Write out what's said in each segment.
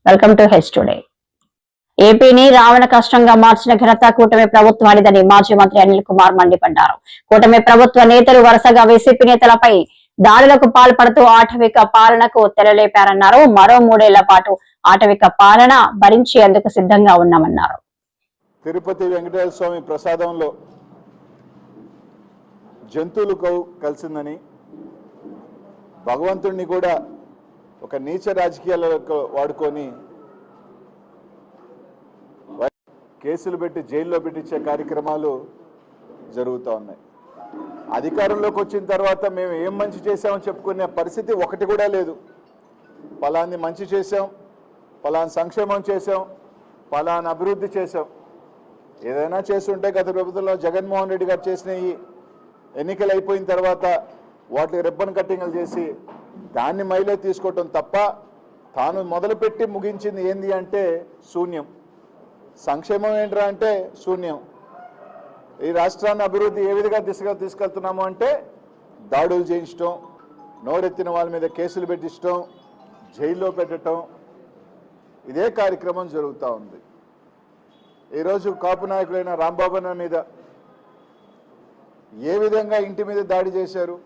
Welcome to H today. ఏపీని రావణ కష్టంగా మార్చిన ఘనత కూటమి ప్రభుత్వానిదని మాజీ మంత్రి అనిల్ కుమార్ మండిపడ్డారు. కూటమి ప్రభుత్వ నేతలు వరుసగా వైసీపీ నేతలపై దాడులకు పాల్పడుతూ ఆటవిక పాలనకు తెరలేపారన్నారు. మరో 3 ఏళ్ల పాటు ఆటవిక పాలన భరించేందుకు సిద్ధంగా ఉన్నామన్నారు. తిరుపతి వెంకటేశ్వర స్వామి ప్రసాదంలో జంతువులు కలిసిందని, భగవంతుడిని కూడా ఒక నీచ రాజకీయాలకు వాడుకొని కేసులు పెట్టి జైల్లో పెట్టించే కార్యక్రమాలు జరుగుతూ ఉన్నాయి. అధికారంలోకి వచ్చిన తర్వాత మేము ఏం మంచి చేసామని చెప్పుకునే పరిస్థితి ఒకటి కూడా లేదు. ఫలాన్ని మంచి చేసాం, ఫలాన్ని సంక్షేమం చేసాం, ఫలాన్ని అభివృద్ధి చేసాం. ఏదైనా చేస్తుంటే గత ప్రభుత్వంలో జగన్మోహన్ రెడ్డి గారు చేసిన ఈ ఎన్నికలు అయిపోయిన తర్వాత వాటికి రిబ్బన్ కట్టింగ్లు చేసి దాన్ని మైలే తీసుకోవటం తప్ప తాను మొదలుపెట్టి ముగించింది ఏంది అంటే శూన్యం. సంక్షేమం ఏంట్రా అంటే శూన్యం. ఈ రాష్ట్రాన్ని అభివృద్ధి ఏ విధంగా దిశగా తీసుకెళ్తున్నాము అంటే దాడులు చేయించడం, నోరెత్తిన వాళ్ళ మీద కేసులు పెట్టించడం, జైల్లో పెట్టడం, ఇదే కార్యక్రమం జరుగుతూ ఉంది. ఈరోజు కాపు నాయకులైన రాంబాబు మీద ఏ విధంగా ఇంటి మీద దాడి చేశారు,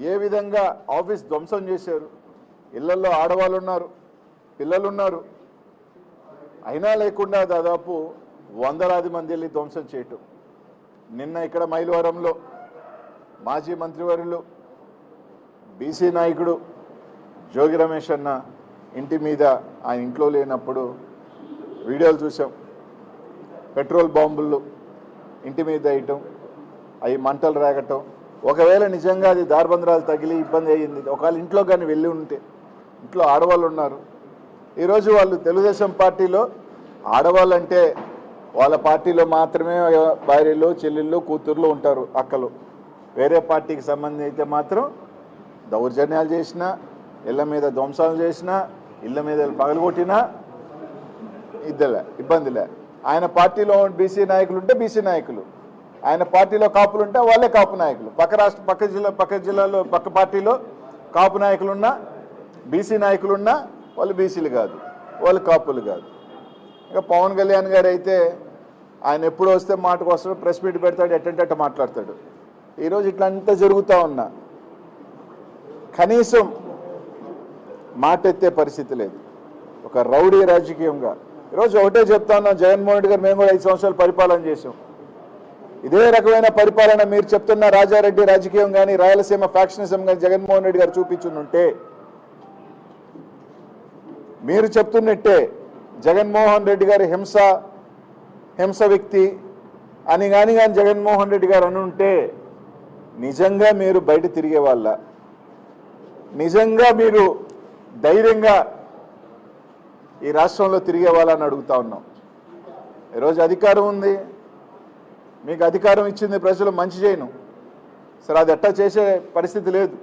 ఏ విధంగా ఆఫీస్ ధ్వంసం చేశారు. ఇళ్లలో ఆడవాళ్ళు ఉన్నారు, పిల్లలు ఉన్నారు, అయినా లేకుండా దాదాపు 100 మంది వెళ్ళి ధ్వంసం చేయటం. నిన్న ఇక్కడ మైలవరంలో మాజీ మంత్రివర్యులు బీసీ నాయకుడు జోగి రమేష్ అన్న ఇంటి మీద ఆయన ఇంట్లో లేనప్పుడు వీడియోలు చూసాం. పెట్రోల్ బాంబులు ఇంటి మీద వేయటం, అవి మంటలు రేగటం. ఒకవేళ నిజంగా అది దార్బంధరాలు తగిలి ఇబ్బంది అయ్యింది, ఒకవేళ ఇంట్లో కానీ వెళ్ళి ఉంటే, ఇంట్లో ఆడవాళ్ళు ఉన్నారు. ఈరోజు వాళ్ళు తెలుగుదేశం పార్టీలో ఆడవాళ్ళు అంటే వాళ్ళ పార్టీలో మాత్రమే భార్యలు, చెల్లెళ్ళు, కూతుర్లు ఉంటారు, అక్కలు. వేరే పార్టీకి సంబంధించి అయితే మాత్రం దౌర్జన్యాలు చేసినా, ఇళ్ల మీద ధ్వంసాలు చేసినా, ఇళ్ల మీద పగలగొట్టినా ఇబ్బందిలే. ఆయన పార్టీలో బీసీ నాయకులు ఉంటే బీసీ నాయకులు, ఆయన పార్టీలో కాపులు ఉంటే వాళ్ళే కాపు నాయకులు. పక్క జిల్లాలో పక్క పార్టీలో కాపు నాయకులున్నా, బీసీ నాయకులున్నా వాళ్ళు బీసీలు కాదు, వాళ్ళు కాపులు కాదు. ఇక పవన్ కళ్యాణ్ గారు అయితే ఆయన ఎప్పుడు వస్తే మాటకు వస్తాడు, ప్రెస్ మీట్ పెడతాడు, ఎట్టంటే మాట్లాడతాడు. ఈరోజు ఇట్లంతా జరుగుతూ ఉన్నా కనీసం మాట ఎత్తే పరిస్థితి లేదు. ఒక రౌడీ రాజకీయంగా ఈరోజు ఒకటే చెప్తా ఉన్నాం, జగన్మోహన్ రెడ్డి గారు మేము కూడా 5 సంవత్సరాలు పరిపాలన చేసాం. ఇదే రకమైన పరిపాలన మీరు చెప్తున్న రాజారెడ్డి రాజకీయం కానీ, రాయలసీమ ఫ్యాక్షనిజం కానీ జగన్మోహన్ రెడ్డి గారు చూపించుంటే, మీరు చెప్తున్నట్టే జగన్మోహన్ రెడ్డి గారు హింస వ్యక్తి అని కానీ జగన్మోహన్ రెడ్డి గారు అనుంటే నిజంగా మీరు బయట తిరిగే వాళ్ళ, నిజంగా మీరు ధైర్యంగా ఈ రాష్ట్రంలో తిరిగే వాళ్ళని అడుగుతా ఉన్నాం. ఈరోజు అధికారం ఉంది, మీకు అధికారం ఇచ్చింది ప్రజలు, మంచి చేయను సరే, అది ఎట్టా చేసే పరిస్థితి లేదు,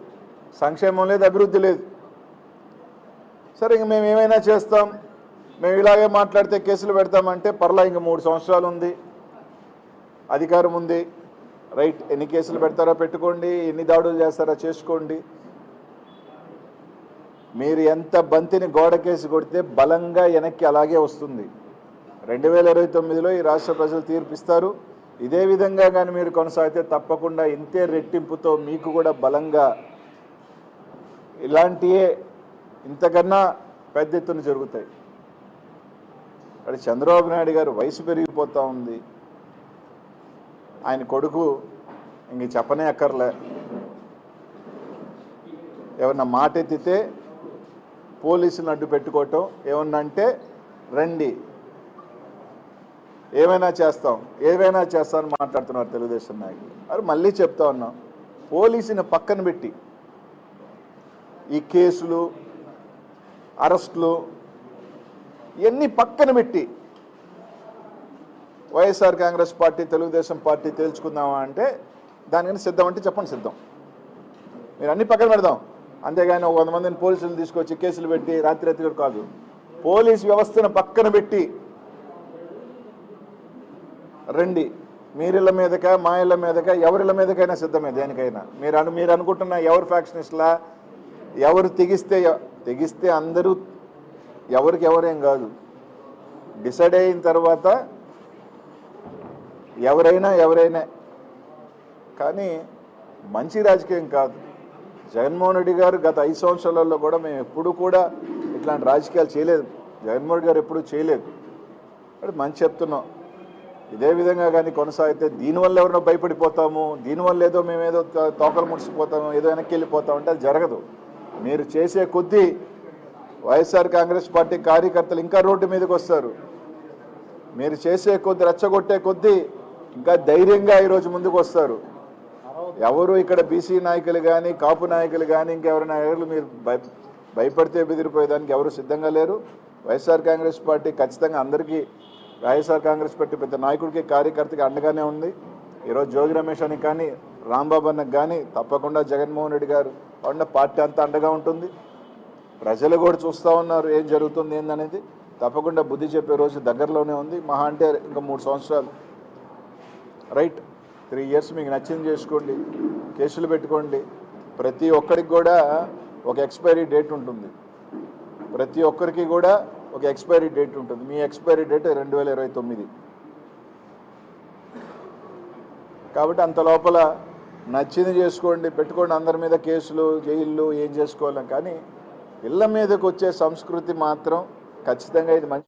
సంక్షేమం లేదు, అభివృద్ధి లేదు. సరే ఇంక మేము ఏమైనా చేస్తాం, మేము ఇలాగే మాట్లాడితే కేసులు పెడతామంటే పర్లా, ఇంక 3 సంవత్సరాలు ఉంది, అధికారం ఉంది, రైట్. ఎన్ని కేసులు పెడతారో పెట్టుకోండి, ఎన్ని దాడులు చేస్తారో చేసుకోండి. మీరు ఎంత బంతిని గోడ కేసు కొడితే బలంగా వెనక్కి అలాగే వస్తుంది. 2029లో ఈ రాష్ట్ర ప్రజలు తీర్పిస్తారు. ఇదే విధంగా కానీ మీరు కొనసాగితే తప్పకుండా ఇంతే రెట్టింపుతో మీకు కూడా బలంగా ఇలాంటివే ఇంతకన్నా పెద్ద ఎత్తున జరుగుతాయి. అక్కడ చంద్రబాబు నాయుడు గారు వయసు పెరిగిపోతూ ఉంది, ఆయన కొడుకు ఇంక చెప్పనే అక్కర్లే. ఏమన్నా మాట ఎత్తితే పోలీసులను అడ్డు పెట్టుకోవటం, ఏమన్నా అంటే రండి ఏమైనా చేస్తాం అని మాట్లాడుతున్నారు తెలుగుదేశం నాయకులు. అది మళ్ళీ చెప్తా ఉన్నాం, పోలీసుని పక్కన పెట్టి ఈ కేసులు, అరెస్టులు ఇవన్నీ పక్కన పెట్టి వైఎస్ఆర్ కాంగ్రెస్ పార్టీ, తెలుగుదేశం పార్టీ తేల్చుకుందామా అంటే దానికని సిద్ధం అంటే చెప్పండి, సిద్ధం. మీరు అన్ని పక్కన పెడదాం, అంతేగాని 100 మందిని పోలీసులు తీసుకొచ్చి కేసులు పెట్టి రాత్రి కాదు. పోలీస్ వ్యవస్థను పక్కన పెట్టి రండి, మీరిళ్ళ మీదక, మా ఇళ్ళ మీదక, ఎవరిళ్ళ మీదకైనా సిద్ధమే దేనికైనా. మీరు అనుకుంటున్న ఎవరు ఫ్యాక్షనిస్ట్లా, ఎవరు తెగిస్తే అందరూ ఎవరికి ఎవరేం కాదు, డిసైడ్ అయిన తర్వాత ఎవరైనా కానీ మంచి రాజకీయం కాదు. జగన్మోహన్ రెడ్డి గారు గత 5 సంవత్సరాలలో కూడా మేము ఎప్పుడు కూడా ఇట్లాంటి రాజకీయాలు చేయలేదు. జగన్మోహన్ రెడ్డి గారు ఎప్పుడూ చేయలేదు. అది మంచి చెప్తున్నాం. ఇదే విధంగా కానీ కొనసాగితే దీనివల్ల ఎవరినో భయపడిపోతాము, దీనివల్ల ఏదో మేమేదో తోకలు ముడిచిపోతాము, ఏదో వెనక్కి వెళ్ళిపోతాము అంటే అది జరగదు. మీరు చేసే కొద్దీ వైఎస్ఆర్ కాంగ్రెస్ పార్టీ కార్యకర్తలు ఇంకా రోడ్డు మీదకి వస్తారు. మీరు చేసే కొద్దీ, రెచ్చగొట్టే కొద్దీ ఇంకా ధైర్యంగా ఈరోజు ముందుకు వస్తారు. ఎవరు ఇక్కడ బీసీ నాయకులు కానీ, కాపు నాయకులు కానీ, ఇంకెవరి నాయకులు మీరు భయపడితే బెదిరిపోయేదానికి ఎవరు సిద్ధంగా లేరు. వైఎస్ఆర్ కాంగ్రెస్ పార్టీ ఖచ్చితంగా అందరికీ, వైఎస్ఆర్ కాంగ్రెస్ పార్టీ పెద్ద నాయకుడికి, కార్యకర్తకి అండగానే ఉంది. ఈరోజు జోగి రమేష్ అని కానీ, రాంబాబు అన్నకు కానీ తప్పకుండా జగన్మోహన్ రెడ్డి గారు ఉన్న పార్టీ అంతా అండగా ఉంటుంది. ప్రజలు కూడా చూస్తూ ఉన్నారు ఏం జరుగుతుంది ఏందనేది. తప్పకుండా బుద్ధి చెప్పే రోజు దగ్గరలోనే ఉంది. మహా అంటే ఇంకా 3 సంవత్సరాలు, రైట్, 3 years మీకు నచ్చింది చేసుకోండి, కేసులు పెట్టుకోండి. ప్రతి ఒక్కరికి కూడా ఒక ఎక్స్పైరీ డేట్ ఉంటుంది. ప్రతి ఒక్కరికి కూడా ఒక ఎక్స్పైరీ డేట్ ఉంటుంది. మీ ఎక్స్పైరీ డేట్ 2029. కాబట్టి అంత లోపల నచ్చింది చేసుకోండి, పెట్టుకోండి. అందరి మీద కేసులు, జైళ్ళు ఏం చేసుకోవాలి. కానీ ఇళ్ళ మీదకి వచ్చే సంస్కృతి మాత్రం ఖచ్చితంగా ఇది మంచి